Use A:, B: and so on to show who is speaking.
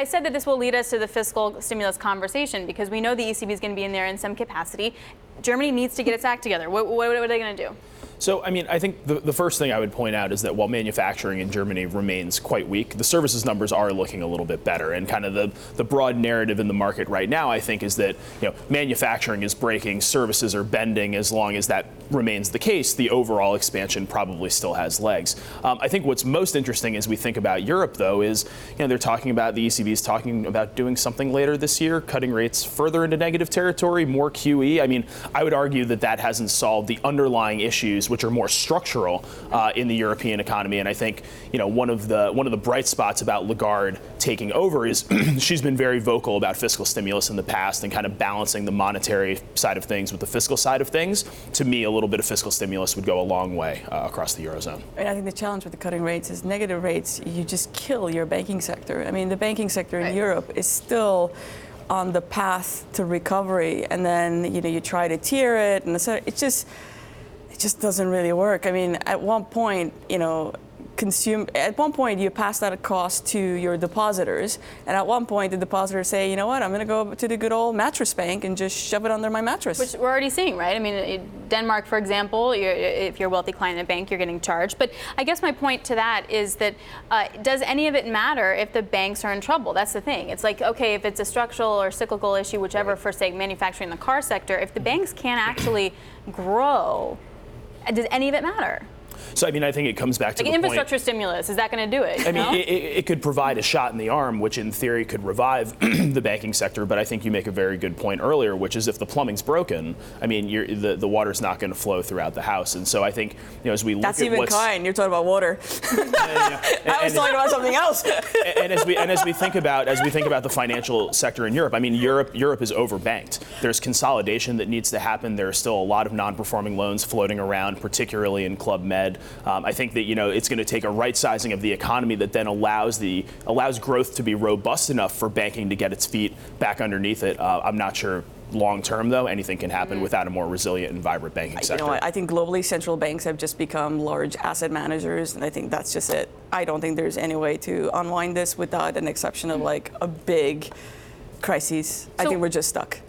A: I said that this will lead us to the fiscal stimulus conversation because we know the ECB is going to be in there in some capacity. Germany needs to get its act together. What are they going to do?
B: So, I mean, I think the first thing I would point out is that while manufacturing in Germany remains quite weak, the services numbers are looking a little bit better. And kind of the broad narrative in the market right now, I think, is that manufacturing is breaking, services are bending. As long as that remains the case, the overall expansion probably still has legs. I think what's most interesting as we think about Europe, though, is they're talking about, the ECB is talking about doing something later this year, cutting rates further into negative territory, more QE. I mean, I would argue that that hasn't solved the underlying issues which are more structural in the European economy. And I think one of the bright spots about Lagarde taking over is she's been very vocal about fiscal stimulus in the past and kind of balancing the monetary side of things with the fiscal side of things. To me, a little bit of fiscal stimulus would go a long way across the Eurozone.
C: And I think the challenge with the cutting rates is negative rates, you just kill your banking sector. I mean, the banking sector in Europe is still on the path to recovery, and then you try to tier it, and so it just doesn't really work. I mean, at one point, at one point you pass that cost to your depositors, and at one point the depositors say, you know what, I'm going to go to the good old mattress bank and just shove it under my mattress.
A: Which we're already seeing, right? I mean, Denmark, for example, if you're a wealthy client in a bank, you're getting charged. But I guess my point to that is that does any of it matter if the banks are in trouble? That's the thing. It's like, okay, if it's a structural or cyclical issue, whichever, for, say, manufacturing in the car sector, if the banks can't actually grow, does any of it matter?
B: So, I mean, I think it comes back to the
A: infrastructure stimulus. Is that going to do it?
B: I mean, it could provide a shot in the arm, which in theory could revive the banking sector. But I think you make a very good point earlier, which is if the plumbing's broken, I mean, the water's not going to flow throughout the house. And so I think, as we look
C: That's
B: at
C: even kind. You're talking about water. I was talking about something else.
B: And as we think about the financial sector in Europe, I mean, Europe is overbanked. There's consolidation that needs to happen. There are still a lot of non-performing loans floating around, particularly in Club Med. I think that it's going to take a right sizing of the economy that then allows growth to be robust enough for banking to get its feet back underneath it. I'm not sure long term, though, anything can happen without a more resilient and vibrant banking sector.
C: I think globally central banks have just become large asset managers, and I think that's just it. I don't think there's any way to unwind this without an exception of like a big crisis. I think we're just stuck.